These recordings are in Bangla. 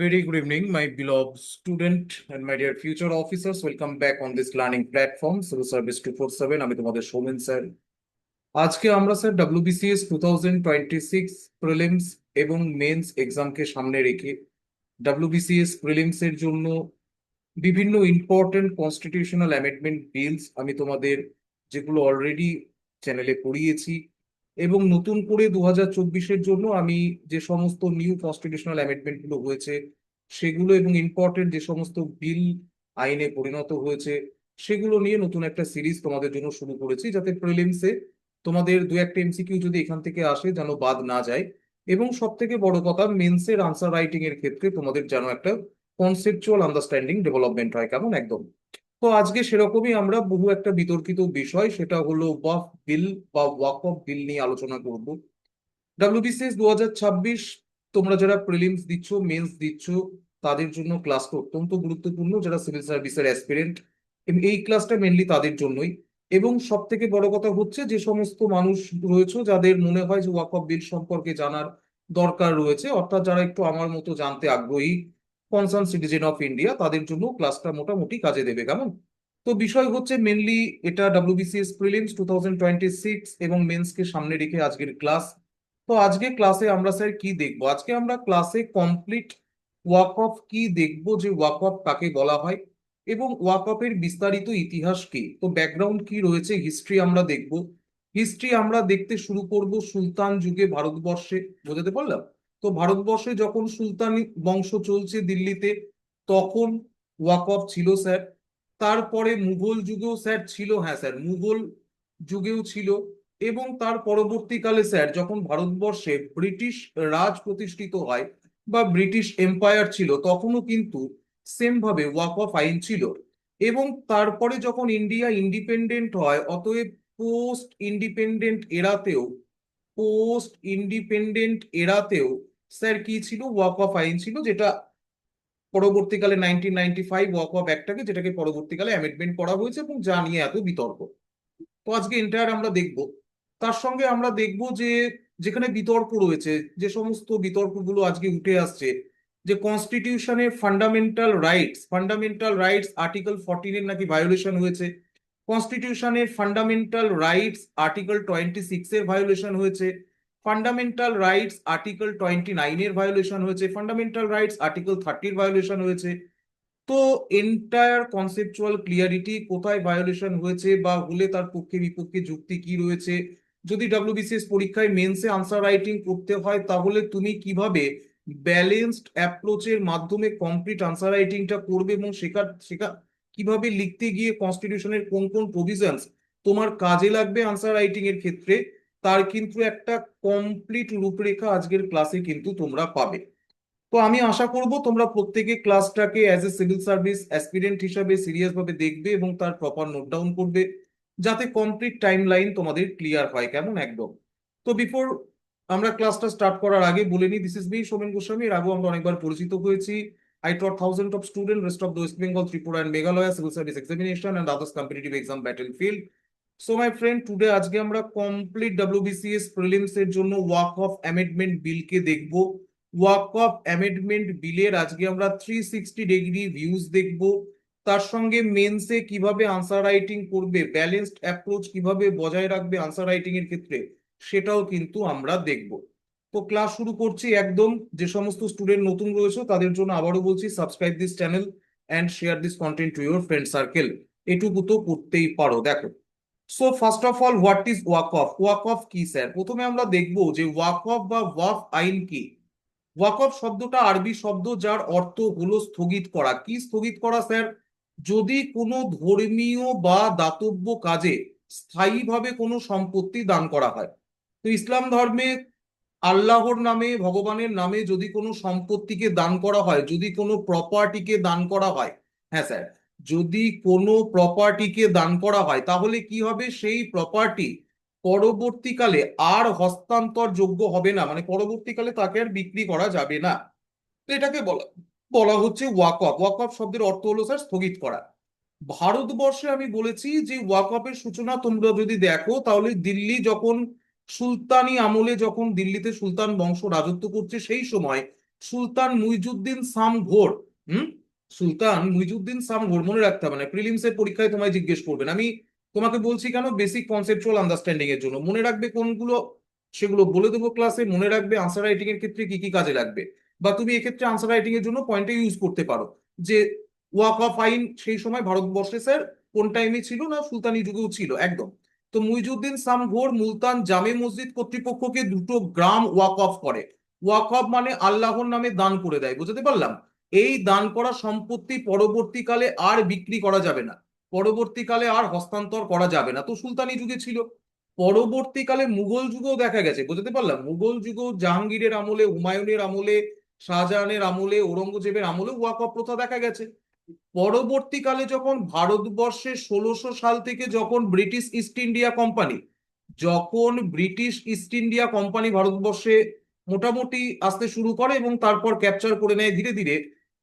Very good evening, my beloved student and my dear future officers. Welcome back on this learning platform, Civil Service 247. আমি তোমাদের সৌমেন স্যার। আজকে আমরা স্যার WBCS 2026 প্রিলিমস এবং মেন্স এক্সামকে সামনে রেখে WBCS প্রিলিমস এর জন্য বিভিন্ন ইম্পর্টেন্ট কনস্টিটিউশনাল অ্যামেন্ডমেন্ট বিলস আমি তোমাদের যেগুলো অলরেডি চ্যানেলে পড়িয়েছি এবং নতুন করে 2024-এর জন্য আমি যে সমস্ত নিউ কনস্টিটিউশনাল অ্যামেন্ডমেন্ট গুলো হয়েছে সেগুলো এবং ইম্পর্টেন্ট যে সমস্ত বিল আইনে পরিণত হয়েছে সেগুলো নিয়ে নতুন একটা সিরিজ তোমাদের জন্য শুরু করেছি, যাতে প্রিলিমসে তোমাদের দু একটা এমসিকিউ যদি এখান থেকে আসে যেন বাদ না যায়, এবং সব থেকে বড় কথা মেন্সের আনসার রাইটিং এর ক্ষেত্রে তোমাদের যেন একটা কনসেপচুয়াল আন্ডারস্ট্যান্ডিং ডেভেলপমেন্ট হয়। কেমন একদম। তো আজকে সেরকমই আমরা বহু একটা বিতর্কিত বিষয়, সেটা হলো ওয়াকফ বিল বা ওয়াকফ বিল নিয়ে আলোচনা করব। WBCS 2026 তোমরা যারা প্রিলিমস দিচ্ছ, মেন্স দিচ্ছ, তাদের জন্য ক্লাসটা অত্যন্ত গুরুত্বপূর্ণ। যারা সিভিল সার্ভিসের অ্যাসপিরেন্ট, এই ক্লাসটা মেনলি তাদের জন্যই। এবং সব থেকে বড় কথা হচ্ছে যে সমস্ত মানুষ রয়েছে যাদের মনে হয় যে ওয়াকফ বিল সম্পর্কে জানার দরকার রয়েছে, অর্থাৎ যারা একটু আমার মতো জানতে আগ্রহী, কনসার্ন সিটিজেন অফ ইন্ডিয়া, তাদের জন্য ক্লাসটা মোটামুটি কাজে দেবে। কেমন। তো বিষয় হচ্ছে মেনলি এটা WBCS প্রিলিমস 2026 এবং মেন্সকে সামনে রেখে আজকের ক্লাস। তো আজকে ক্লাসে আমরা স্যার কি দেখবো? আজকে আমরা ক্লাসে কমপ্লিট ওয়াকফ কি দেখবো, যে ওয়াকফ কাকে বলা হয় এবং ওয়াকফের বিস্তারিত ইতিহাস কি, তো ব্যাকগ্রাউন্ড কি রয়েছে, হিস্ট্রি আমরা দেখব। হিস্ট্রি আমরা দেখতে শুরু করব সুলতান যুগে ভারতবর্ষে। বোঝাতে পারলাম? তো ভারতবর্ষে যখন সুলতানি বংশ চলছে দিল্লিতে, তখন ওয়াকফ ছিল স্যার। তারপরে মুঘল যুগেও স্যার ছিল, হ্যাঁ স্যার, মুঘল যুগেও ছিল। এবং তার পরবর্তীকালে স্যার যখন ভারতবর্ষে ব্রিটিশ রাজ প্রতিষ্ঠিত হয় বা ব্রিটিশ এম্পায়ার ছিল, তখনও কিন্তু সেম ভাবে ওয়াকফ আইন ছিল। এবং তারপরে যখন ইন্ডিয়া ইন্ডিপেন্ডেন্ট হয়, অতএব পোস্ট ইন্ডিপেন্ডেন্ট এরাতেও পোস্ট ইন্ডিপেন্ডেন্ট এরাতেও স্যার কি ছিল? ওয়াকফ আইন ছিল, যেটা পরবর্তীকালে 1995 ওয়াকফ অ্যাক্টটাকে, যেটাকে পরবর্তীকালে অ্যামেন্ডমেন্ট করা হয়েছে এবং যা নিয়ে এত বিতর্ক। তো আজকে এন্টায়ার আমরা দেখব। তার সঙ্গে আমরা দেখব যে যেখানে বিতর্ক রয়েছে, যে সমস্ত বিতর্কগুলো আজকে উঠে আসছে, যে কনস্টিটিউশনের ফান্ডামেন্টাল রাইটস আর্টিকেল 14 এর নাকি ভায়োলেশন হয়েছে, কনস্টিটিউশনের ফান্ডামেন্টাল রাইটস আর্টিকেল 26 এর ভায়োলেশন হয়েছে, ফান্ডামেন্টাল রাইটস আর্টিকেল 29 এর ভায়োলেশন হয়েছে, ফান্ডামেন্টাল রাইটস আর্টিকেল 30 ভায়োলেশন হয়েছে। তো এন্টায়ার কনসেপচুয়াল ক্লিয়ারিটি, কোথায় ভায়োলেশন হয়েছে বা হলে তার পক্ষে বিপক্ষে যুক্তি কি রয়েছে, যদি WBCS পরীক্ষায় মেন্সে আনসার রাইটিং করতে হয় তাহলে তুমি কিভাবে ব্যালেন্সড অ্যাপ্রোচের মাধ্যমে কমপ্লিট আনসার রাইটিংটা করবে, এবং শেখা শেখা কিভাবে লিখতে গিয়ে কনস্টিটিউশনের কোন কোন প্রভিশনস তোমার কাজে লাগবে আনসার রাইটিং এর ক্ষেত্রে, তার কিন্তু একটা কমপ্লিট রূপরেখা আজকের ক্লাসে কিন্তু তোমরা পাবে। তো আমি আশা করব তোমরা প্রত্যেকে ক্লাসটাকে as a civil service aspirant হিসাবে সিরিয়াস ভাবে দেখবে এবং তার প্রপার নোট ডাউন করবে, যাতে কমপ্লিট টাইম লাইন তোমাদের ক্লিয়ার হয়। কেমন একদম। তো বিফোর আমরা ক্লাসটা স্টার্ট করার আগে বলে নিই, this is me Soumen Goswami. এর আগেও আমরা অনেকবার পরিচিত হয়েছি। I taught thousands of students rest of the West Bengal, Tripura and Meghalaya civil service examination and others competitive exam battlefield. So my friend, today আজকে আমরা কমপ্লিট WBCS প্রিলিমস এর জন্য ওয়াক অফ অ্যামেন্ডমেন্ট বিলকে দেখব। ওয়াক অফ অ্যামেন্ডমেন্ট বিলের আজকে আমরা 360 ডিগ্রি ভিউজ দেখব। তার সঙ্গে মেন্সে কিভাবে আনসার রাইটিং করবে, ব্যালেন্সড অ্যাপ্রোচ কিভাবে বজায় রাখবে আনসার রাইটিং এর ক্ষেত্রে, সেটাও কিন্তু আমরা দেখব। তো ক্লাস শুরু করছি একদম। যে সমস্ত স্টুডেন্ট নতুন রয়েছে তাদের জন্য আবারও বলছি, subscribe this channel and share this content to your friend circle. এটুকু তো করতেই পারো। দেখো, so first of all, what is Waqf? Waqf কি স্যার? প্রথমে আমরা দেখবো যে ওয়াকফ বা ওয়াকফ আইন কি। ওয়াকফ শব্দটা আরবি শব্দ, যার অর্থ হলো স্থগিত করা। কি স্থগিত করা স্যার? যদি কোনো ধর্মীয় বা দাতব্য কাজে স্থায়ীভাবে কোনো সম্পত্তি দান করা হয়। তো ইসলাম ধর্মে আল্লাহর নামে, ভগবানের নামে যদি কোনো সম্পত্তিকে দান করা হয়, যদি কোনো প্রপার্টিকে দান করা হয়, হ্যাঁ স্যার, যদি কোনো প্রপার্টিকে দান করা হয় তাহলে কি হবে? সেই প্রপার্টি পরবর্তীকালে আর হস্তান্তর যোগ্য হবে না, মানে পরবর্তীকালে তাকে আর বিক্রি করা যাবে না। তো এটাকে বলা বলা হচ্ছে ওয়াকফ। ওয়াকফ শব্দের অর্থ হলো স্যার স্থগিত করা। ভারতবর্ষে আমি বলেছি যে ওয়াকফের সূচনা তোমরা যদি দেখো তাহলে দিল্লি যখন সুলতানি আমলে, যখন দিল্লিতে সুলতান বংশ রাজত্ব করছে সেই সময় সুলতান মুইজুদ্দিন সামঘোর। হুম, সুলতান মুইজুদ্দিন সামঘোর মনে রাখতে হবে না, প্রিলিমস এর পরীক্ষায় তোমায় জিজ্ঞেস করবেন। আমি তোমাকে বলছি কেন, বেসিক কনসেপচুয়াল আন্ডারস্ট্যান্ডিং এর জন্য। মনে রাখবে কোনগুলো সেগুলো বলে দেবো ক্লাসে। মনে রাখবে আনসার রাইটিং এর ক্ষেত্রে কি কি কাজে লাগবে, বা তুমি এক্ষেত্রে আনসার রাইটিং এর জন্য পয়েন্টে ইউজ করতে পারো যে ওয়াক অফ আইন সেই সময় ভারতবর্ষে স্যার কোন টাইমে ছিল, না সুলতানি যুগেও ছিল একদম। তো মুইজুদ্দিন সামঘোর মুলতান জামে মসজিদ কর্তৃপক্ষকে 2টো গ্রাম ওয়াক অফ করে। ওয়াকফ মানে আল্লাহর নামে দান করে দেয়, বুঝতে পারলাম। এই দান করা সম্পত্তি পরবর্তীকালে আর বিক্রি করা যাবে না, পরবর্তীকালে আর হস্তান্তর করা যাবে না। তো সুলতানি যুগে ছিল। পরবর্তীকালে মুঘল যুগেও দেখা গেছে, বুঝতে পারলাম, মুঘল যুগেও জাহাঙ্গীরের আমলে, হুমায়ুনের আমলে, শাহজাহানের আমলে, ঔরঙ্গজেবের আমলে ওয়াকফ প্রথা দেখা গেছে। পরবর্তীকালে যখন ভারতবর্ষে 1600 সাল থেকে যখন ব্রিটিশ ইস্ট ইন্ডিয়া কোম্পানি ভারতবর্ষে মোটামুটি আসতে শুরু করে এবং তারপর ক্যাপচার করে নেয় ধীরে ধীরে,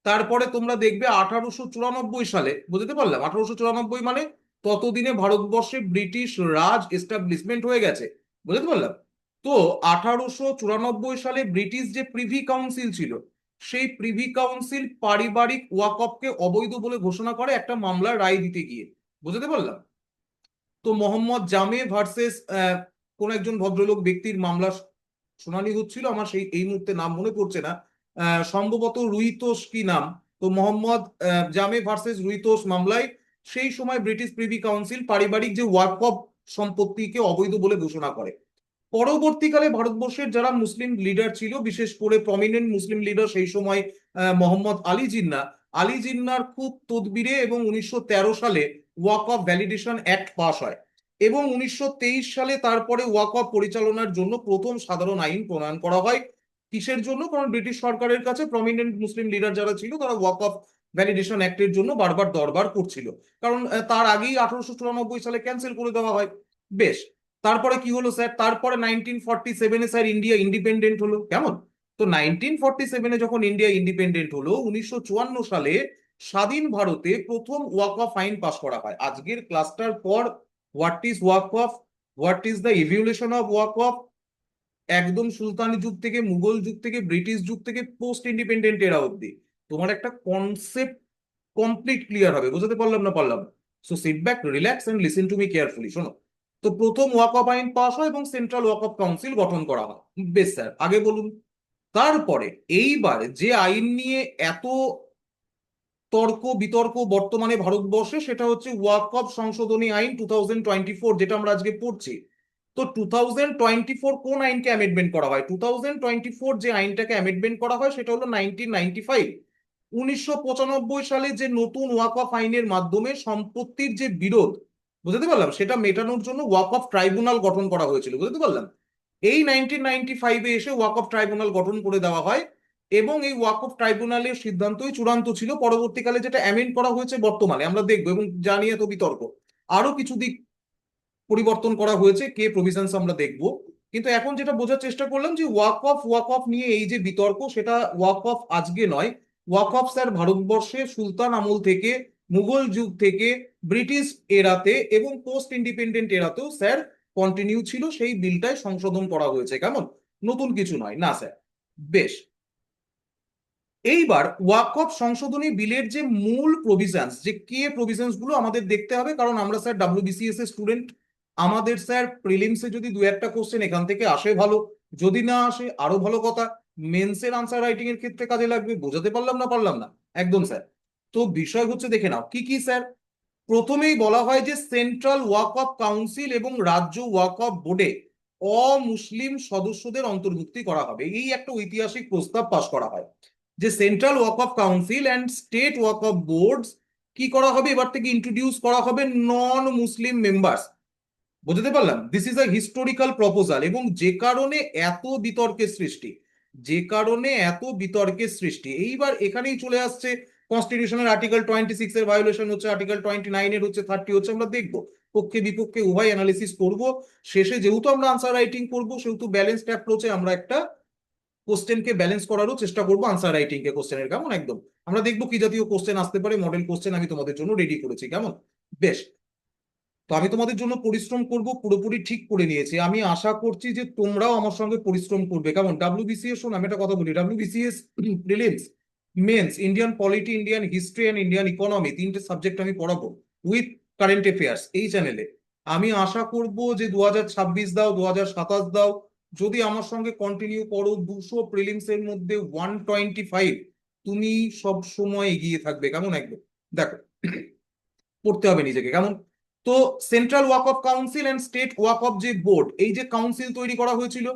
তারপরে তোমরা দেখবে 1894 সালে, বুঝতে পারলাম, 1894 মানে ততদিনে ভারতবর্ষে ব্রিটিশ রাজ এস্টাবলিশমেন্ট হয়ে গেছে, বুঝতে পারলাম। তো 1894 সালে ব্রিটিশ যে প্রিভি কাউন্সিল ছিল, সেই প্রিভি কাউন্সিল পারিবারিক ওয়াকফকে অবৈধ বলে ঘোষণা করে একটা মামলার রায় দিতে গিয়ে, বুঝতে পারলাম। তো মোহাম্মদ জামে ভার্সেস কোন একজন ভদ্রলোক ব্যক্তির মামলা শুনানি হচ্ছিল, আমার সেই এই মুহূর্তে নাম মনে পড়ছে না, সম্ভবত রুইতোষ কি নাম। তো মোহাম্মদ জামে ভার্সেস রুইতোষ মামলায় সেই সময় ব্রিটিশ প্রিভি কাউন্সিল পারিবারিক যে ওয়াকফ সম্পত্তিকে অবৈধ বলে ঘোষণা করে। পরবর্তীকালে ভারতবর্ষের যারা মুসলিম লিডার ছিল, বিশেষ করে প্রমিনেন্ট মুসলিম লিডার সেই সময় মোহাম্মদ আলী জিন্নাহ, আলী জিন্নাহর খুব তদবিরে এবং 1913 সালে ওয়াকফ ভ্যালিডেশন অ্যাক্ট পাস হয়। এবং 1923 সালে তারপরে ওয়াকফ পরিচালনার জন্য প্রথম সাধারণ আইন প্রণয়ন করা হয়। কিসের জন্য? কারণ ব্রিটিশ সরকারের কাছে প্রমিনেন্ট মুসলিম লিডার যারা ছিল তারা ওয়াকফ ভ্যালিডেশন অ্যাক্টের জন্য বারবার দরবার করছিল। কারণ তার আগেই 1894 সালে ক্যান্সেল করে দেওয়া হয়। বেশ, তারপরে কি হলো স্যার? তারপরে 1947-এ স্যার ইন্ডিয়া ইন্ডিপেন্ডেন্ট হলো, কেমন? তো 1947-এ যখন ইন্ডিয়া ইন্ডিপেন্ডেন্ট হলো, 1954 সালে স্বাধীন ভারতে প্রথম ওয়াকফ আইন পাস করা হয়। আজকের ক্লাসটার পর what is Waqf, what is the evolution of Waqf, একদম সুলতানি যুগ থেকে, মুঘল যুগ থেকে, ব্রিটিশ যুগ থেকে পোস্ট ইন্ডিপেন্ডেন্ট এরা অব্দি তোমার একটা কনসেপ্ট কমপ্লিট ক্লিয়ার হবে, বুঝতে পারলাম না পারলাম? So sit back, relax and listen to me carefully. শোনো, তো প্রথম ওয়াকফ আইন পাস হয় এবং সেন্ট্রাল ওয়াকফ কাউন্সিল গঠন করা হয়। বেশ স্যার, আগে বলুন। তারপরে এইবার যে আইন নিয়ে এত তর্ক বিতর্ক বর্তমানে ভারতবর্ষে, সেটা হচ্ছে ওয়াকফ সংশোধনী আইন 2024, যেটা আমরা আজকে পড়ছি। তো 2024 কোন আইনকে অ্যামেন্ডমেন্ট করা হয়? 2024 যে আইনটাকে অ্যামেন্ডমেন্ট করা হয় সেটা হলো 1995। 1995 সালে যে নতুন ওয়াকফ আইনের মাধ্যমে সম্পত্তির যে বিরোধ, বুঝতে পারলাম, সেটা মেটানোর জন্য ওয়াকফ ট্রাইব্যুনাল গঠন করা হয়েছিল, বুঝতে পারলাম। এই 1995-এ এসে ওয়াকফ ট্রাইব্যুনাল গঠন করে দেওয়া হয় এবং এই ওয়াকফ ট্রাইব্যুনালের সিদ্ধান্তই চূড়ান্ত ছিল। পরবর্তীকালে যেটা অ্যামেন্ড করা হয়েছে বর্তমানে আমরা দেখবো, এবং জানিয়ে তো বিতর্ক আরো কিছু দিক পরিবর্তন করা হয়েছে, কে প্রভিশনস আমরা দেখব। কিন্তু এখন যেটা বোঝার চেষ্টা করলাম যে ওয়াকফ নিয়ে এই যে বিতর্ক, সেটা ওয়াকফ আজকে নয়। ওয়াকফ স্যার ভারতবর্ষে সুলতান আমল থেকে, মুঘল যুগ থেকে, ব্রিটিশ এরাতে এবং পোস্ট ইন্ডিপেন্ডেন্ট এরাতেও স্যার কন্টিনিউ ছিল। সেই বিলটাই সংশোধন করা হয়েছে, কেমন? নতুন কিছু নয় না স্যার। বেশ, এইবার ওয়াকফ সংশোধনী বিলের যে মূল প্রভিশনস, যে কে প্রভিশনস গুলো আমাদের দেখতে হবে, কারণ আমরা স্যার ডাব্লিউবিসিএস এর স্টুডেন্ট। আমাদের স্যার প্রিলিমসে যদি দু একটা কোশ্চেন এখান থেকে আসে ভালো, যদি না আসে আরো ভালো কথা, মেন্সের আনসার রাইটিং এর ক্ষেত্রে কাজে লাগবে। বোঝাতে পারলাম না পারলাম না? একদম স্যার। তো বিষয় হচ্ছে, দেখে নাও কি কি স্যার। প্রথমেই বলা হয় যে সেন্ট্রাল ওয়াকফ কাউন্সিল এবং রাজ্য ওয়াকফ বোর্ডে অমুসলিম সদস্যদের অন্তর্ভুক্তি করা হবে। এই একটা ঐতিহাসিক প্রস্তাব পাশ করা হয় যে central Waqf council and state Waqf boards কি করা হবে, এবার থেকে ইন্ট্রোডিউস করা হবে নন মুসলিম মেম্বার্স, বুঝতে পারলাম। This is a historical proposal. এবং যে কারণে এত বিতর্কের সৃষ্টি, যে কারণে এত বিতর্কের সৃষ্টি, এইবার এখানেই চলে আসছে কনস্টিটিউশনের আর্টিকেল 26 এর ভায়োলেশন হচ্ছে, আর্টিকেল 29 এর হচ্ছে, 30 হচ্ছে, আমরা দেখবো পক্ষে বিপক্ষে উভয় অ্যানালিসিস করব। শেষে যেহেতু আমরা আনসার রাইটিং করব, সেহেতু ব্যালেন্সড অ্যাপ্রোচে আমরা একটা কোশ্চেনকে ব্যালেন্স করারও চেষ্টা করবো, আনসার রাইটিং কে কোশ্চেনের, কেমন? একদম আমরা দেখবো কি জাতীয় কোশ্চেন আসতে পারে, মডেল কোশ্চেন আমি তোমাদের জন্য রেডি করেছি, কেমন? বেশ, তো আমি তোমাদের জন্য পরিশ্রম করব, পুরোপুরি ঠিক করে নিয়েছি। আমি আশা করছি যে তোমরাও আমার সঙ্গে পরিশ্রম করবে। কেমন? ডাব্লিউবিসিএস, শোন আমি একটা কথা বলি, WBCS prelims, mains, Indian polity, Indian history and Indian economy, তিনটে সাবজেক্ট আমি পড়াবো উইথ কারেন্ট অ্যাফেয়ার্স এই চ্যানেলে। আমি আশা করব যে 2026 দাও, 2027 দাও, যদি আমার সঙ্গে কন্টিনিউ করো, 200 প্রিলিমস এর মধ্যে 125 তুমি সব সময় এগিয়ে থাকবে। কেমন? একদম দেখো, পড়তে হবে নিজেকে। কেমন? তো central Waqf council and state Waqf যে বোর্ড, এই যে কাউন্সিল তৈরি করা হয়েছিল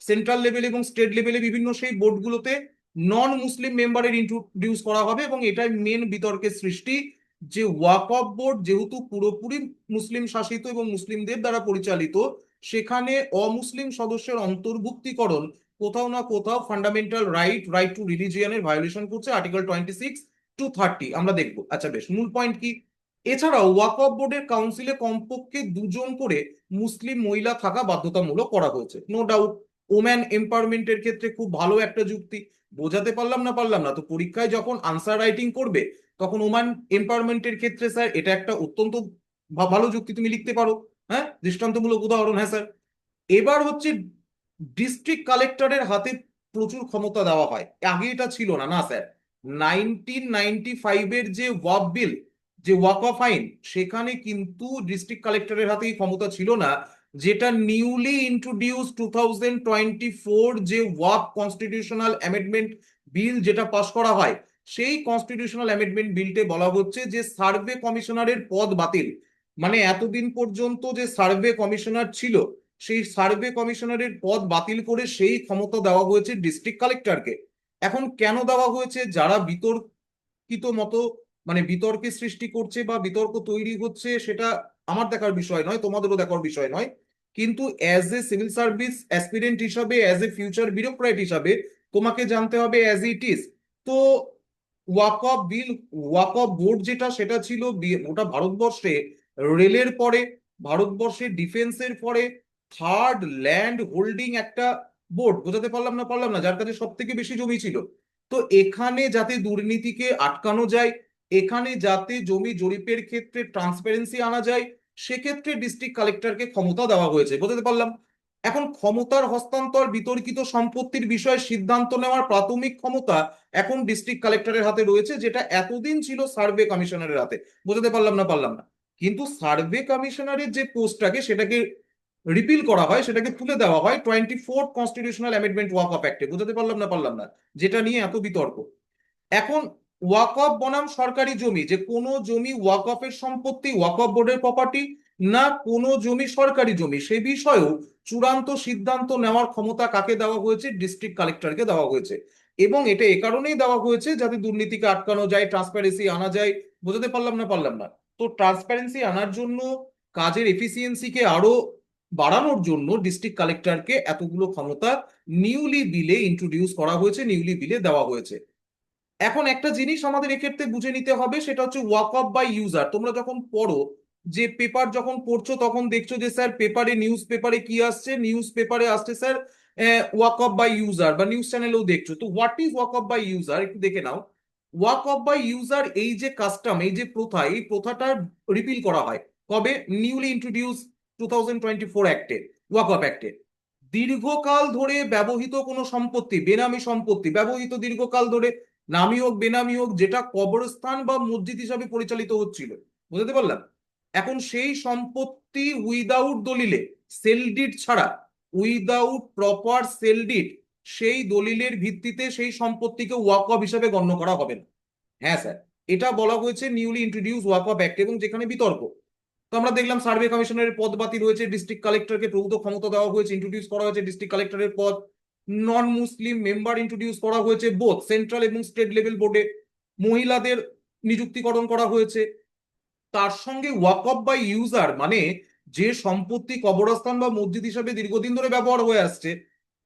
সেন্ট্রাল লেভেল এবং স্টেট লেভেলে, বিভিন্ন সেই বোর্ডগুলোতে নন মুসলিম মেম্বারের ইন্ট্রোডিউস করা হবে। এবং এটাই মেন বিতর্কের সৃষ্টি, যে ওয়াকফ বোর্ড যেহেতু পুরোপুরি মুসলিম শাসিত এবং মুসলিমদের দ্বারা পরিচালিত, সেখানে অমুসলিম সদস্যের অন্তর্ভুক্তিকরণ কোথাও না কোথাও ফান্ডামেন্টাল রাইট টু রিলিজিয়ানের ভায়োলেশন করছে, আর্টিকেল 26 to 30 আমরা দেখবো। আচ্ছা বেশ, মূল পয়েন্ট কি? এছাড়াও ওয়াকফ বোর্ডের কাউন্সিলে কমপক্ষে 2জন করে মুসলিম মহিলা থাকা বাধ্যতামূলক করা হয়েছে। নো ডাউট, ওম্যান এম্পাওয়ারমেন্টের ক্ষেত্রে খুব ভালো একটা যুক্তি। বোঝাতে পারলাম না তো পরীক্ষায় যখন আনসার রাইটিং করবে, তখন ওম্যান এম্পাওয়ারমেন্টের ক্ষেত্রে স্যার এটা একটা অত্যন্ত ভালো যুক্তি, তুমি লিখতে পারো। হ্যাঁ, দৃষ্টান্তমূলক উদাহরণ। হ্যাঁ স্যার। এবার হচ্ছে, ডিস্ট্রিক্ট কালেক্টরের হাতে প্রচুর ক্ষমতা দেওয়া হয়, আগে এটা ছিল না। না স্যার, 1995-এর যে ওয়াক বিল, যে ওয়াক অফ আইন, সেখানে কিন্তু ডিস্ট্রিক্ট কালেক্টরের হাতে এই ক্ষমতা ছিল না। যেটা নিউলি ইন্ট্রোডিউস 2024 যে ওয়াক কনস্টিটিউশনাল অ্যামেন্ডমেন্ট বিল যেটা পাশ করা হয়, সেই কনস্টিটিউশনাল অ্যামেন্ডমেন্ট বিলটে বলা হচ্ছে যে সার্ভে কমিশনারের পদ বাতিল। মানে এতদিন পর্যন্ত যে সার্ভে কমিশনার ছিল, সেই সার্ভে কমিশনারের পদ বাতিল করে সেই ক্ষমতা দেওয়া হয়েছে ডিস্ট্রিক্ট কালেক্টরকে। এখন কেন দেওয়া হয়েছে? যারা বিতর্কিত মতো, মানে বিতর্কের সৃষ্টি করছে বা বিতর্ক তৈরি হচ্ছে, সেটা আমার দেখার বিষয় নয়, তোমাদেরও দেখার বিষয় নয়। কিন্তু as a civil service aspirant হিসাবে, অ্যাজ এ ফিউচার বিউরোক্রেট হিসাবে, তোমাকে জানতে হবে অ্যাজ ইট ইজ। তো ওয়াকফ বিল, ওয়াকফ বোর্ড যেটা, সেটা ছিল ওটা ভারতবর্ষে রেলের পরে, ভারতবর্ষের ডিফেন্সের পরে থার্ড ল্যান্ড হোল্ডিং একটা বোর্ড। বোঝাতে পারলাম না, যার কাছে সব থেকে বেশি জমি ছিল। তো এখানে যাতে দুর্নীতিকে আটকানো যায়, এখানে যাতে জমি জরিপের ক্ষেত্রে ট্রান্সপারেন্সি আনা যায়, সেক্ষেত্রে ডিস্ট্রিক্ট কালেক্টরকে ক্ষমতা দেওয়া হয়েছে। বোঝাতে পারলাম? এখন ক্ষমতার হস্তান্তর, বিতর্কিত সম্পত্তির বিষয়ে সিদ্ধান্ত নেওয়ার প্রাথমিক ক্ষমতা এখন ডিস্ট্রিক্ট কালেক্টরের হাতে রয়েছে, যেটা এতদিন ছিল সার্ভে কমিশনারের হাতে। বোঝাতে পারলাম না। কিন্তু সার্ভে কমিশনারের যে পোস্টটাকে, সেটাকে রিপিল করা হয়, সেটাকে তুলে দেওয়া হয় 24th constitutional amendment Waqf অ্যাক্টে। বোঝাতে পারলাম না, যেটা নিয়ে এত বিতর্ক। এখন ওয়াকফ বনাম সরকারি জমি, যে কোনো জমি ওয়াকফের সম্পত্তি, ওয়াকফ বোর্ডের প্রপার্টি, না কোনো জমি সরকারি জমি, সে বিষয়েও চূড়ান্ত সিদ্ধান্ত নেওয়ার ক্ষমতা কাকে দেওয়া হয়েছে? ডিস্ট্রিক্ট কালেক্টরকে দেওয়া হয়েছে। এবং এটা এ কারণেই দেওয়া হয়েছে যাতে দুর্নীতিকে আটকানো যায়, ট্রান্সপারেন্সি আনা যায়। বোঝাতে পারলাম না। তো ট্রান্সপারেন্সি আনার জন্য, কাজের এফিসিয়েন্সিকে আরো বাড়ানোর জন্য ডিস্ট্রিক্ট কালেক্টরকে এতগুলো ক্ষমতা নিউলি বিলে ইন্ট্রোডিউস করা হয়েছে, নিউলি বিলে দেওয়া হয়েছে। এখন একটা জিনিস আমাদের এক্ষেত্রে বুঝে নিতে হবে, সেটা হচ্ছে ওয়াক অফ বাই ইউজার। তোমরা যখন পড়ো, যে পেপার যখন পড়ছো, তখন দেখছো যে স্যার পেপারে, নিউজ পেপারে কি আসছে? নিউজ পেপারে আসছে sir waqf by user, বা নিউজ চ্যানেলেও দেখছো। তো what is waqf by user একটু দেখে নাও। ওয়াক অফ বাই ইউজার, এই যে কাস্টম, এই যে প্রথা, এই প্রথাটা রিপিল করা হয় কবে? নিউলি ইন্ট্রোডিউস 2024 অ্যাক্টে, ওয়াক অফ অ্যাক্টে। দীর্ঘকাল ধরে ব্যবহৃত কোনো সম্পত্তি, বেনামি সম্পত্তি ব্যবহৃত দীর্ঘকাল ধরে, নামি হোক বেনামি হোক, যেটা কবরস্থান বা মসজিদ হিসাবে পরিচালিত হচ্ছিল। বুঝতে পারলাম? এখন সেই সম্পত্তি উইদাউট দলিলে, সেল ডিড ছাড়া, উইদাউট প্রপার সেল ডিড, সেই দলিলের ভিত্তিতে সেই সম্পত্তিকে ওয়াকফ হিসাবে গণ্য করা হবে না। হ্যাঁ স্যার, এটা বলা হয়েছে নিউলি ইন্ট্রোডিউস ওয়াকফ অ্যাক্ট। এবং যেখানে বিতর্ক, তো আমরা দেখলাম সার্ভে কমিশনের পদ বাতিল হয়েছে, ডিস্ট্রিক্ট কালেক্টরকে প্রভূত ক্ষমতা দেওয়া হয়েছে, ইন্ট্রোডিউস করা হয়েছে ডিস্ট্রিক্ট কালেক্টরের পদ। নন মুসলিম মেম্বার ইন্ট্রোডিউস করা হয়েছে বোথ সেন্ট্রাল এবং স্টেট লেভেল বোর্ডে, মহিলাদের নিযুক্তিকরণ করা হয়েছে। তার সঙ্গে ওয়াকফ বাই ইউজার, মানে যে সম্পত্তি কবরস্থান বা মসজিদ হিসাবে দীর্ঘদিন ধরে ব্যবহার হয়ে আসছে,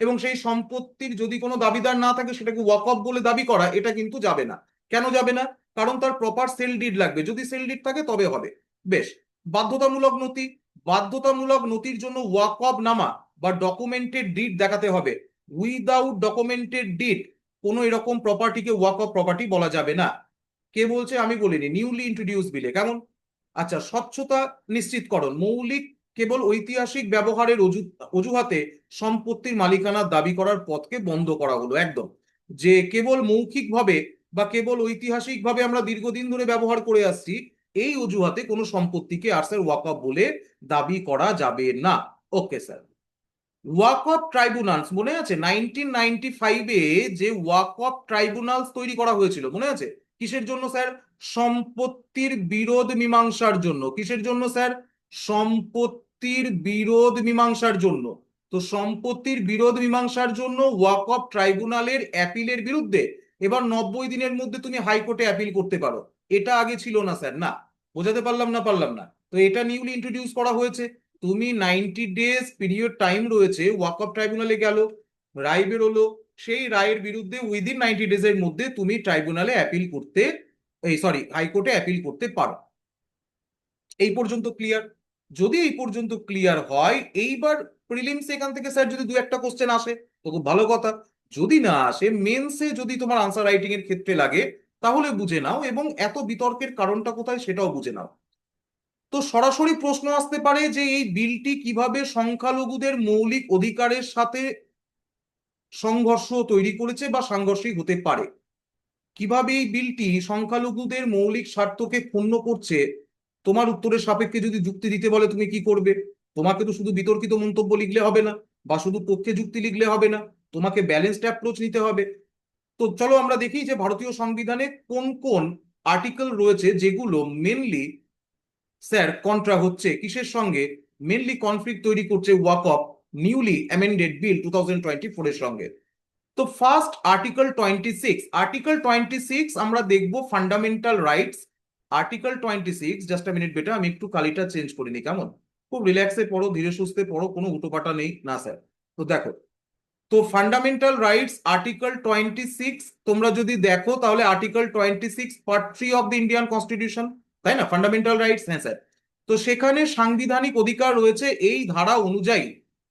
এবং সেই সম্পত্তির যদি কোনো দাবিদার না থাকে, সেটাকে ওয়াকফ বলে দাবি করা, এটা কিন্তু যাবে না। কেন যাবে না? কারণ তার প্রপার সেল ডিড লাগবে। যদি সেল ডিড থাকে তবে হবে। বেশ। বাধ্যতামূলক নথি, বাধ্যতামূলক নথির জন্য ওয়াকফ নামা বা ডকুমেন্টেড ডিড দেখাতে হবে। উইদাউট ডকুমেন্টেড ডিড কোনো এরকম প্রপার্টিকে ওয়াকফ প্রপার্টি বলা যাবে না। কে বলছে? আমি বলিনি, নিউলি ইন্ট্রোডিউস বিলে। কেমন? আচ্ছা, স্বচ্ছতা নিশ্চিতকরণ, মৌলিক কেবল ঐতিহাসিক ব্যবহারের অজুহাতে সম্পত্তির মালিকানার দাবি করার পথকে বন্ধ করা হলো একদম। যে কেবল মৌখিকভাবে বা কেবল ঐতিহাসিকভাবে আমরা দীর্ঘদিন ধরে ব্যবহার করে আসছি, এই অজুহাতে কোনো সম্পত্তিকে আর স্যার ওয়াকফ বলে দাবি করা যাবে না। Okay sir. ওয়াকফ ট্রাইব্যুনালস মনে আছে 1995-এ যে ওয়াকফ ট্রাইব্যুনালস তৈরি করা হয়েছিল, মনে আছে? কিসের জন্য স্যার? সম্পত্তির বিরোধ মীমাংসার জন্য। কিসের জন্য স্যার? সম্পত্তির বিরোধ মীমাংসার জন্য। তো সম্পত্তির বিরোধ মীমাংসার জন্য ওয়াকফ ট্রাইব্যুনালের অ্যাপিলের বিরুদ্ধে এবার 90 দিনের মধ্যে তুমি হাইকোর্টে অ্যাপিল করতে পারো। এটা আগে ছিল না স্যার, না। বোঝাতে পারলাম না? পারলাম না? তো এটা নিউলি ইন্ট্রোডিউস করা হয়েছে। তুমি 90 ডেজ পিরিয়ড টাইম রয়েছে, ওয়াকফ ট্রাইব্যুনালে গেল, রায় বেরোলো, সেই রায়ের বিরুদ্ধে উইদিন 90 ডেজের মধ্যে তুমি ট্রাইব্যুনালে অ্যাপিল করতে, এই সরি হাইকোর্টে অ্যাপিল করতে পারো। এই পর্যন্ত ক্লিয়ার? যদি এই পর্যন্ত ক্লিয়ার হয়, এইবার প্রিলিমস এখান থেকে স্যার যদি দু একটা কোশ্চেন আসে তো খুব ভালো কথা। যদি না আসে, মেন্সে যদি তোমার আনসার রাইটিং এর ক্ষেত্রে লাগে, তাহলে বুঝে নাও এবং এত বিতর্কের কারণটা কোথায় সেটাও বুঝে নাও। তো সরাসরি প্রশ্ন আসতে পারে যে এই বিলটি কিভাবে সংখ্যালঘুদের মৌলিক অধিকারের সাথে সংঘর্ষ তৈরি করেছে বা সাংঘর্ষিক হতে পারে। কিভাবে এই বিলটি সংখ্যালঘুদের মৌলিক স্বার্থকে ক্ষুণ্ণ করছে, তোমার উত্তরের সাপেক্ষে যদি যুক্তি দিতে বলে তুমি কি করবে? তোমাকে তো শুধু বিতর্কিত মন্তব্য লিখলে হবে না, বা শুধু পক্ষে যুক্তি লিখলে হবে না, তোমাকে ব্যালেন্সড অ্যাপ্রোচ নিতে হবে। তো চলো আমরা দেখি যে ভারতীয় সংবিধানে কোন কোন আর্টিকেল রয়েছে যেগুলো মেনলি স্যার কন্ট্রা হচ্ছে কিসের সঙ্গে, মেনলি কনফ্লিক্ট তৈরি করছে ওয়াকফ নিউলি অ্যামেন্ডেড বিল 2024 এর সঙ্গে। তো ফার্স্ট আর্টিকেল 26 আমরা দেখব fundamental rights. Article 26, just minute বেটা, আমি একটু কালিটা চেঞ্জ করিনি, কেমন? খুব রিল্যাক্সে পড়ো, ধীরে সুস্থে পড়ো, কোনো হুটোপাটা নেই না স্যার। তো দেখো, তো ফান্ডামেন্টাল রাইটস আর্টিকেল 26 তোমরা যদি দেখো তাহলে article 26 part 3 of the Indian constitution, তাই না? ফান্ডামেন্টাল রাইটস, হ্যাঁ স্যার। তো সেখানে সাংবিধানিক অধিকার রয়েছে এই ধারা অনুযায়ী,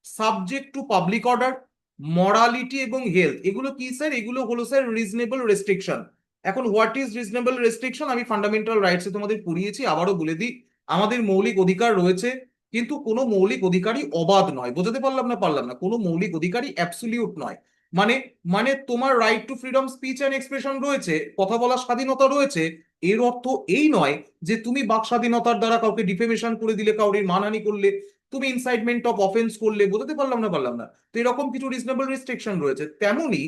subject to public order, morality এবং হেলথ। এগুলো কি স্যার? এগুলো হলো স্যার রিজনেবল রেস্ট্রিকশন। এখন হোয়াট ইজ রিজনেবল রেস্ট্রিকশন আমি ফান্ডামেন্টাল রাইটসে তোমাদের পড়িয়েছি, আবারও বলে দিই। আমাদের মৌলিক অধিকার রয়েছে, কিন্তু কোনো মৌলিক অধিকারই অবাধ নয়। বোঝাতে পারলাম না? পারলাম না? কোনো মৌলিক অধিকারই অ্যাবসলিউট নয়। মানে মানে তোমার right two freedom speech and expression রয়েছে, কথা বলার স্বাধীনতা রয়েছে, এর অর্থ এই নয় যে তুমি বাক স্বাধীনতার দ্বারা কাউকে ডিফেমেশন করে দিলে, কাউরির মানহানি করলে, তুমি ইনসাইটমেন্ট অফ অফেন্স করলে। বোঝাতে পারলাম না? পারলাম না? তো এরকম কিছু রিজনেবল রেস্ট্রিকশন রয়েছে। তেমনি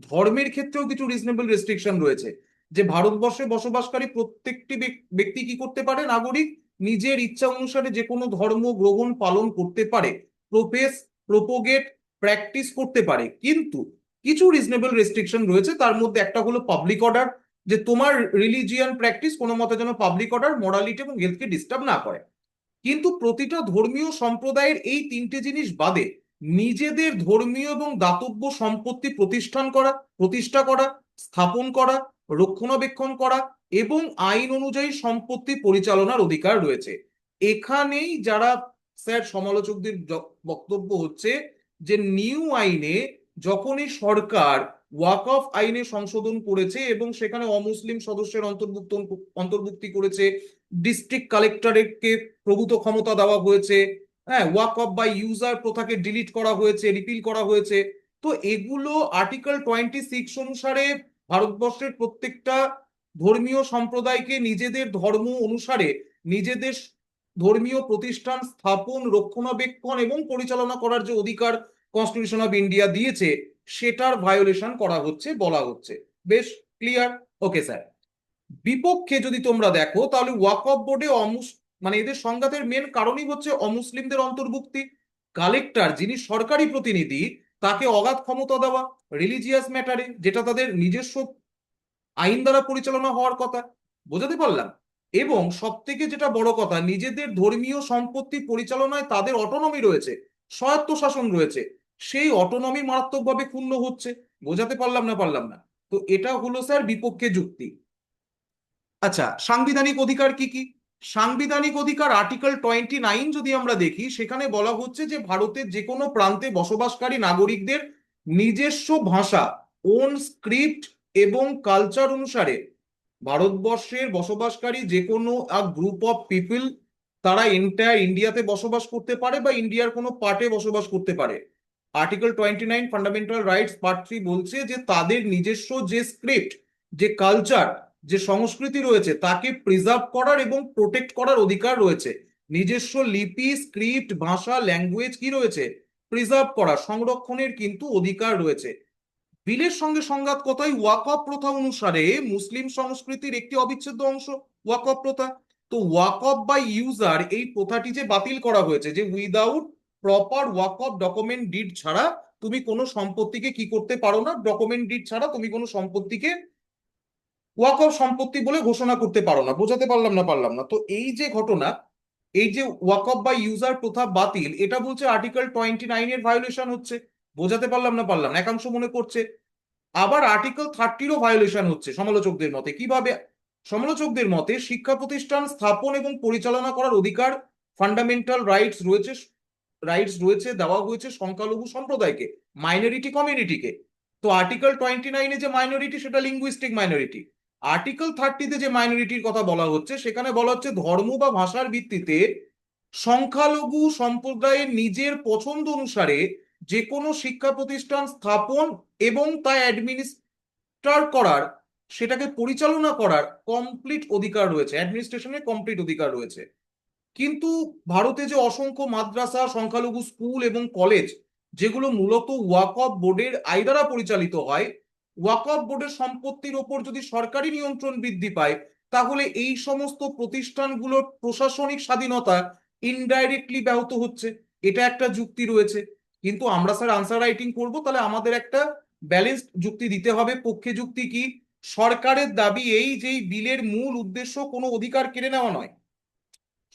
ধর্মের ক্ষেত্রেও কিছু রিজনেবল রেস্ট্রিকশন রয়েছে, যে ভারতবর্ষে বসবাসকারী প্রত্যেকটি ব্যক্তি কি করতে পারে, নাগরিক নিজের ইচ্ছা অনুসারে যে কোনো ধর্ম গ্রহণ পালন করতে পারে, প্রোফেস, প্রোপোগেট, প্র্যাকটিস করতে পারে। কিন্তু কিছু রিজনেবল রেস্ট্রিকশন রয়েছে, তার মধ্যে একটা হলো পাবলিক অর্ডার, যে তোমার রিলিজিয়ান প্র্যাকটিস কোনো মতে যেন পাবলিক অর্ডার, মরালিটি এবং হেলথকে ডিস্টার্ব না করে। কিন্তু প্রতিটা ধর্মীয় সম্প্রদায়ের এই তিনটে জিনিস বাদে নিজেদের ধর্মীয় এবং দাতব্য সম্পত্তি প্রতিষ্ঠা করা, স্থাপন করা, রক্ষণাবেক্ষণ করা এবং আইন অনুযায়ী সম্পত্তি পরিচালনার অধিকার রয়েছে। এখানেই যারা স্যার সমালোচকদের বক্তব্য হচ্ছে যে নিউ আইনে যখনই সরকার ওয়াকফ আইনে সংশোধন করেছে এবং সেখানে অমুসলিম সদস্যের অন্তর্ভুক্তি করেছে, ডিস্ট্রিক্ট কালেক্টরেটকে প্রভূত ক্ষমতা দেওয়া হয়েছে, হ্যাঁ, ওয়াকফ বাই ইউজার প্রথাকে ডিলিট করা হয়েছে, রিপিল করা হয়েছে। তো এগুলো আর্টিকেল 26 অনুসারে ভারতবর্ষের প্রত্যেকটা ধর্মীয় সম্প্রদায়কে নিজেদের ধর্ম অনুসারে নিজেদের ধর্মীয় প্রতিষ্ঠান স্থাপন, রক্ষণাবেক্ষণ এবং পরিচালনা করার যে অধিকার কনস্টিটিউশন অফ ইন্ডিয়া দিয়েছে, সেটার ভায়োলেশন করা হচ্ছে বলা হচ্ছে। বেশ ক্লিয়ার? Okay sir. বিপক্ষে যদি তোমরা দেখো তাহলে ওয়াকফ বোর্ডে মানে এদের সংঘাতের মেন কারণই হচ্ছে অমুসলিমদের অন্তর্ভুক্তি। কালেক্টর যিনি সরকারি প্রতিনিধি, তাকে অগাধ ক্ষমতা দেওয়া রিলিজিয়াস ম্যাটারে, যেটা তাদের নিজস্ব আইন দ্বারা পরিচালনা হওয়ার কথা। বোঝাতে পারলাম? এবং সব থেকে যেটা বড় কথা, নিজেদের ধর্মীয় সম্পত্তি পরিচালনায় তাদের অটোনমি রয়েছে, স্বায়ত্ত শাসন রয়েছে, সেই অটোনমি মারাত্মকভাবে ক্ষুণ্ণ হচ্ছে। বোঝাতে পারলাম না? পারলাম না? তো এটা হলো স্যার বিপক্ষে যুক্তি। আচ্ছা, সাংবিধানিক অধিকার কি কি? সাংবিধানিক অধিকার আর্টিকেল 29 যদি আমরা দেখি, সেখানে বলা হচ্ছে যে ভারতের যে কোনো প্রান্তে বসবাসকারী নাগরিকদের নিজস্ব ভাষা, ওন স্ক্রিপ্ট এবং কালচার অনুসারে ভারতবর্ষের বসবাসকারী যে কোনো গ্রুপ অফ পিপল, তারা এন্টায়ার ইন্ডিয়াতে বসবাস করতে পারে বা ইন্ডিয়ার কোনো পার্টে বসবাস করতে পারে। আর্টিকেল 29 ফান্ডামেন্টাল রাইটস পার্ট 3 বলছে যে তাদের নিজস্ব যে স্ক্রিপ্ট, যে কালচার, যে সংস্কৃতি রয়েছে তাকে প্রিজার্ভ করার এবং প্রোটেক্ট করার অধিকার রয়েছে। নিজস্ব লিপি, স্ক্রিপ্ট, ভাষা, ল্যাঙ্গুয়েজ কি রয়েছে, প্রিজার্ভ করা, সংরক্ষণের কিন্তু অধিকার রয়েছে। বিলের সঙ্গে সংঘাত কোথায়? ওয়াকফ প্রথা অনুসারে মুসলিম সংস্কৃতির একটি অবিচ্ছেদ্য অংশ ওয়াকফ প্রথা। তো ওয়াকফ বাই ইউজার এই প্রথাটি যে বাতিল করা হয়েছে, যে without proper Waqf document did ছাড়া তুমি কোনো সম্পত্তিকে কি করতে পারো না, ডকুমেন্ট ডিড ছাড়া তুমি কোনো সম্পত্তিকে ওয়াকফ সম্পত্তি বলে ঘোষণা করতে পারো না। বোঝাতে পারলাম না? তো এই যে ঘটনা, এই যে ওয়াকফ বা ইউজার প্রথা বাতিল, এটা বলছে আর্টিকেল 29 এর ভায়োলেশন হচ্ছে। বোঝাতে পারলাম না? একাংশ মনে করছে আবার আর্টিকেল 30-রও ভায়োলেশন হচ্ছে সমালোচকদের মতে। কিভাবে? সমালোচকদের মতে শিক্ষা প্রতিষ্ঠান স্থাপন এবং পরিচালনা করার অধিকার, ফান্ডামেন্টাল রাইটস রয়েছে, দেওয়া হয়েছে সংখ্যালঘু সম্প্রদায়কে, মাইনরিটি কমিউনিটিকে। তো আর্টিকেল 29-এ যে মাইনরিটি, সেটা লিঙ্গুইস্টিক মাইনরিটি। আর্টিকেল 30-তে যে মাইনরিটির কথা বলা হচ্ছে, সেখানে বলা হচ্ছে ধর্ম বা ভাষার ভিত্তিতে সংখ্যালঘু সম্প্রদায়ের নিজের পছন্দ অনুসারে যে কোনো শিক্ষা প্রতিষ্ঠান স্থাপন এবং তা অ্যাডমিনিস্ট্রার করার, সেটাকে পরিচালনা করার কমপ্লিট অধিকার রয়েছে, অ্যাডমিনিস্ট্রেশনের কমপ্লিট অধিকার রয়েছে। কিন্তু ভারতে যে অসংখ্য মাদ্রাসা, সংখ্যালঘু স্কুল এবং কলেজ, যেগুলো মূলত ওয়াকফ বোর্ডের আয় দ্বারা পরিচালিত হয়, ওয়াকফ বোর্ডের সম্পত্তির ওপর যদি সরকারি নিয়ন্ত্রণ বৃদ্ধি পায়, তাহলে এই সমস্ত প্রতিষ্ঠানগুলোর প্রশাসনিক স্বাধীনতা ইনডাইরেক্টলি ব্যাহত হচ্ছে। এটা একটা যুক্তি রয়েছে। কিন্তু আমরা স্যার আনসার রাইটিং করব, তাহলে আমাদের একটা ব্যালেন্সড যুক্তি দিতে হবে। পক্ষে যুক্তি কি? সরকারের দাবি এই যে এই বিলের মূল উদ্দেশ্য কোনো অধিকার কেড়ে নেওয়া নয়।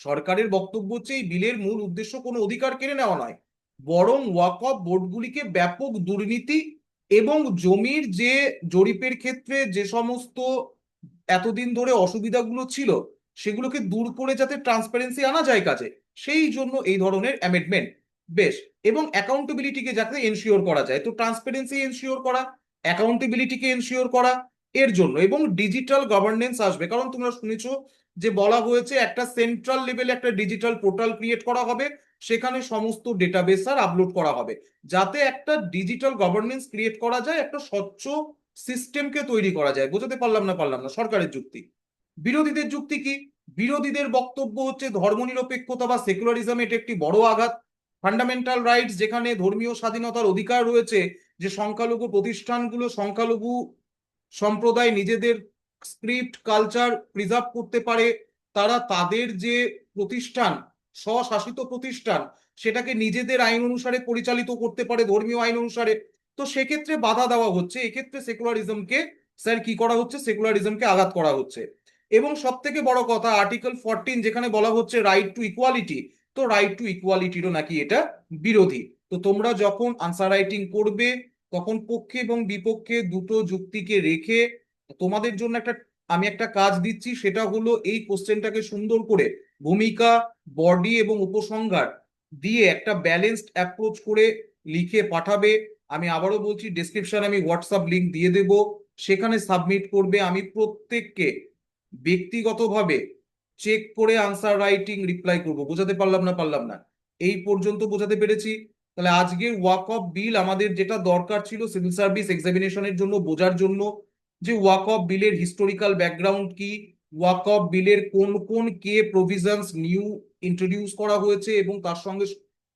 সরকারের বক্তব্য হচ্ছে এই বিলের মূল উদ্দেশ্য কোনো অধিকার কেড়ে নেওয়া নয়, বরং ওয়াকফ বোর্ডগুলিকে ব্যাপক দুর্নীতি এবং জমির যে জরিপের ক্ষেত্রে যে সমস্ত এতদিন ধরে অসুবিধাগুলো ছিল, সেগুলোকে দূর করে যাতে ট্রান্সপারেন্সি আনা যায় কাজে, সেই জন্য এই ধরনের অ্যামেন্ডমেন্ট। বেশ। এবং অ্যাকাউন্টেবিলিটিকে যাতে এনশিওর করা যায়, তো ট্রান্সপারেন্সি এনশিওর করা, অ্যাকাউন্টেবিলিটিকে এনশিওর করা, এর জন্য। এবং ডিজিটাল গভর্নেন্স আসবে, কারণ তোমরা শুনেছো যে বলা হয়েছে একটা সেন্ট্রাল লেভেলে একটা ডিজিটাল পোর্টাল ক্রিয়েট করা হবে, সেখানে সমস্ত ডেটাবেস আর আপলোড করা হবে, যাতে একটা ডিজিটাল গভর্নেন্স ক্রিয়েট করা যায়, একটা স্বচ্ছ সিস্টেমকে তৈরি করা যায়। বোঝাতে পারলাম না? সরকারের যুক্তি। বিরোধীদের যুক্তি কি? বিরোধীদের বক্তব্য হচ্ছে ধর্মনিরপেক্ষতা বা সেকুলারিজম এটা একটি বড় আঘাত। ফান্ডামেন্টাল রাইটস, যেখানে ধর্মীয় স্বাধীনতার অধিকার রয়েছে, যে সংখ্যালঘু প্রতিষ্ঠানগুলো, সংখ্যালঘু সম্প্রদায় নিজেদের স্ক্রিপ্ট, কালচার প্রিজার্ভ করতে পারে, তারা তাদের যে প্রতিষ্ঠান, স্বশাসিত প্রতিষ্ঠান, সেটাকে নিজেদের আইন অনুসারে পরিচালিত করতে পারে, ধর্মীয় আইন অনুসারে। তো সেক্ষেত্রে বাধা দেওয়া হচ্ছে, এক্ষেত্রে সেকুলারিজমকে স্যার কি করা হচ্ছে, সেকুলারিজমকে আঘাত করা হচ্ছে। এবং সব থেকে বড় কথা আর্টিকেল 14, যেখানে বলা হচ্ছে রাইট টু ইকুয়ালিটি, তো রাইট টু ইকুয়ালিটিরও নাকি এটা বিরোধী। তো তোমরা যখন আনসার রাইটিং করবে, তখন পক্ষে এবং বিপক্ষে দুটো যুক্তিকে রেখে তোমাদের জন্য আমি একটা কাজ দিচ্ছি, সেটা হলো এই কোশ্চেনটাকে সুন্দর করে ভূমিকা, বডি এবং উপসংহার দিয়ে একটা ব্যালেন্সড অ্যাপ্রোচ করে লিখে পাঠাবে। আমি আবারও বলছি, ডেসক্রিপশনে আমি হোয়াটসঅ্যাপ লিংক দিয়ে দেব, সেখানে সাবমিট করবে। আমি প্রত্যেককে ব্যক্তিগতভাবে চেক করে আনসার রাইটিং রিপ্লাই করব। বোঝাতে পারলাম না? এই পর্যন্ত বোঝাতে পেরেছি? তাহলে আজকের ওয়াকফ বিল আমাদের যেটা দরকার ছিল সিভিল সার্ভিস এক্সামিনেশনের জন্য বোঝার জন্য, যে ওয়াকফ বিলের হিস্টোরিক্যাল ব্যাকগ্রাউন্ড কি, ওয়াকফ বিলের কোন কোন কে প্রভিশনস নিউ ইন্ট্রোডিউস করা হয়েছে, এবং তার সঙ্গে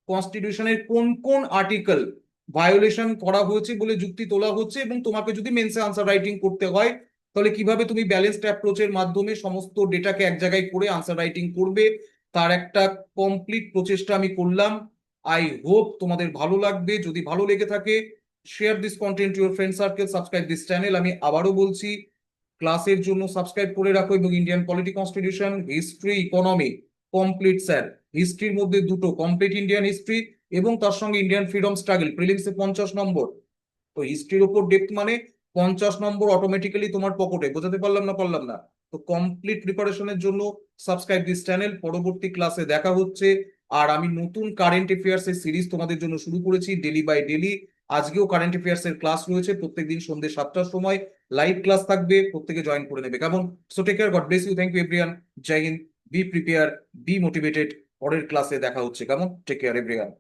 কনস্টিটিউশনের কোন কোন আর্টিকেল ভায়োলেশন করা হয়েছে বলে যুক্তি তোলা হচ্ছে। এবং তোমাকে যদি মেন্সে আনসার রাইটিং করতে হয়, তাহলে কিভাবে তুমি ব্যালেন্সড অ্যাপ্রোচের মাধ্যমে সমস্ত ডেটাকে এক জায়গায় করে আনসার রাইটিং করবে, তার একটা কমপ্লিট প্রচেষ্টা আমি করলাম। আই হোপ তোমাদের ভালো লাগবে। যদি ভালো লেগে থাকে, share this content to your friend circle, subscribe this channel. আমি আবারও বলছি, ক্লাসের জন্য সাবস্ক্রাইব করে রাখো। এবং Indian polity, constitution, history, economy complete sir. হিস্ট্রির মধ্যে দুটো, কমপ্লিট ইন্ডিয়ান হিস্ট্রি এবং তার সঙ্গে ইন্ডিয়ান ফ্রিডম স্ট্রাগল, প্রিলিমসে 50 নম্বর। তো হিস্ট্রির উপর ডেপথ মানে 50 নম্বর অটোমেটিক্যালি তোমার পকেটে। বোঝাতে পারলাম না? তো কমপ্লিট প্রিপারেশনের জন্য সাবস্ক্রাইব দিস চ্যানেল। পরবর্তী ক্লাসে দেখা হচ্ছে। আর আমি নতুন কারেন্ট অ্যাফেয়ার্স এর সিরিজ তোমাদের জন্য শুরু করেছি, ডেলি বাই ডেলি। আজকেও কারেন্ট অ্যাফেয়ার্স এর ক্লাস রয়েছে, প্রত্যেকদিন সন্ধ্যে 7টার সময় লাইভ ক্লাস থাকবে, প্রত্যেকে জয়েন করে নেবে কেমন? So take care, God bless you, thank you everyone, জয় হিন্দ, বি প্রিপেয়ার, বি মোটিভেটেড, পরের ক্লাসে দেখা হচ্ছে কেমন? Take care everyone.